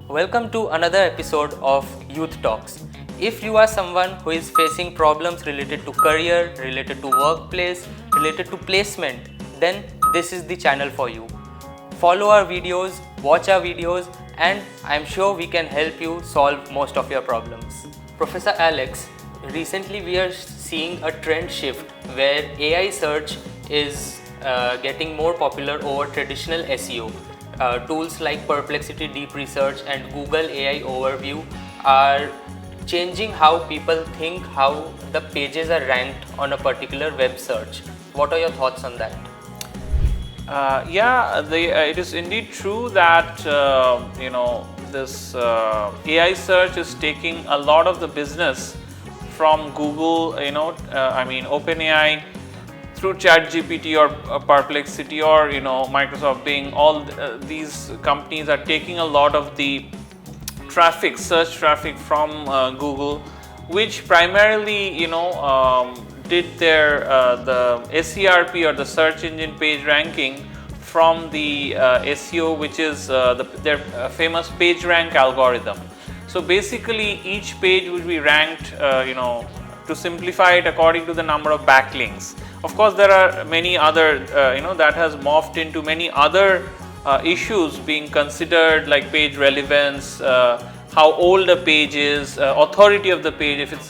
Welcome to another episode of Youth Talks. If you are someone who is facing problems related to career, related to workplace, related to placement, then this is the channel for you. Follow our videos, watch our videos, and I'm sure we can help you solve most of your problems. Professor Alex, recently we are seeing a trend shift where AI search is getting more popular over traditional SEO. Tools like Perplexity Deep Research and Google AI Overview are changing how people think how the pages are ranked on a particular web search. What are your thoughts on that? It is indeed true that this AI search is taking a lot of the business from Google. OpenAI through ChatGPT or Perplexity or Microsoft Bing. All these companies are taking a lot of the traffic, search traffic from Google, which primarily did their the SERP or the search engine page ranking from the SEO, which is their famous PageRank algorithm. So basically each page will be ranked to simplify it according to the number of backlinks. Of course there are many other that has morphed into many other issues being considered, like page relevance, how old a page is, authority of the page, if it's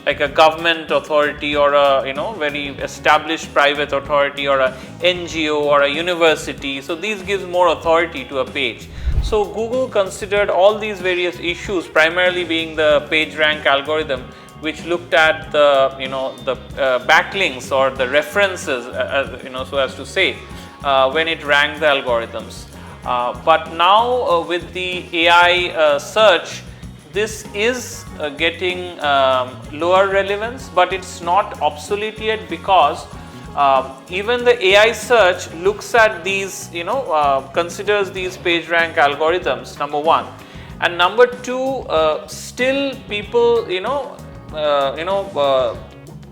like a government authority or a very established private authority or a NGO or a university. So these gives more authority to a page. So Google considered all these various issues, primarily being the PageRank algorithm, which looked at the backlinks or the references, so as to say, when it ranked the algorithms. But now with the AI search, this is getting lower relevance, but it's not obsolete yet, because even the AI search looks at these, considers these PageRank algorithms, number one, and number two, still people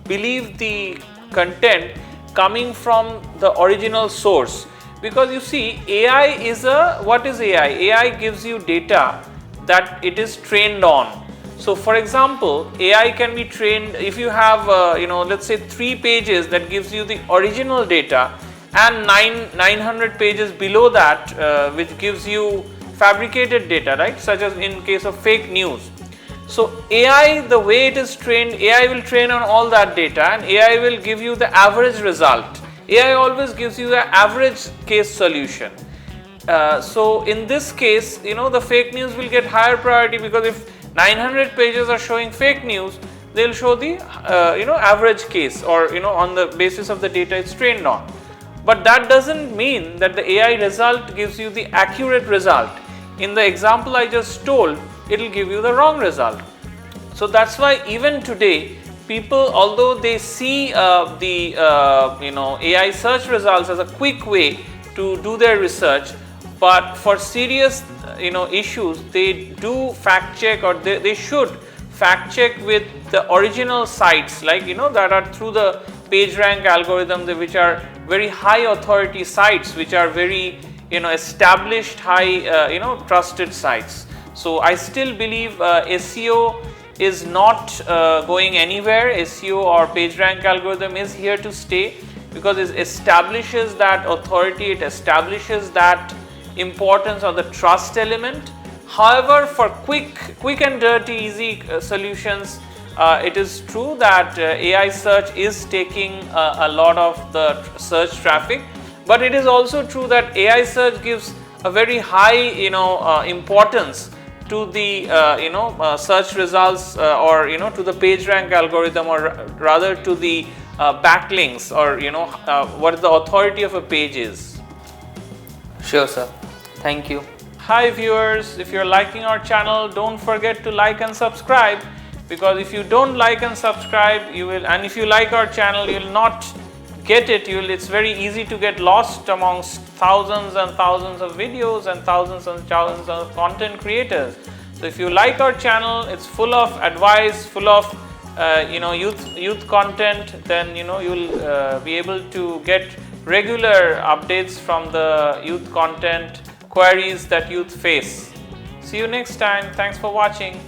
believe the content coming from the original source. Because you see, AI is what is AI? AI gives you data that it is trained on. So for example, AI can be trained if you have let's say 3 pages that gives you the original data, and 900 pages below that which gives you fabricated data, right? Such as in case of fake news. So AI, the way it is trained, AI will train on all that data, and AI will give you the average result. AI always gives you the average case solution. So in this case, the fake news will get higher priority, because if 900 pages are showing fake news, they'll show the average case, or on the basis of the data it's trained on. But that doesn't mean that the AI result gives you the accurate result. In the example I just told, it will give you the wrong result. So that's why even today, people, although they see the AI search results as a quick way to do their research, but for serious issues, they do fact check, or they should fact check with the original sites, like that are through the PageRank algorithm, which are very high authority sites, which are very established, high trusted sites. So I still believe SEO is not going anywhere. SEO or PageRank algorithm is here to stay, because it establishes that authority, it establishes that importance or the trust element. However, for quick and dirty, easy solutions, it is true that AI search is taking a lot of the search traffic, but it is also true that AI search gives a very high importance to the search results, or to the PageRank algorithm, or rather to the backlinks, or what the authority of a page is. Sure, sir. Thank you. Hi viewers, if you're liking our channel, don't forget to like and subscribe, because if you don't like and subscribe, you will, and if you like our channel, you will not get it. It's very easy to get lost amongst thousands and thousands of videos and thousands of content creators. So if you like our channel, it's full of advice, full of youth content, then you'll be able to get regular updates from the youth content queries that youth face. See you next time. Thanks for watching.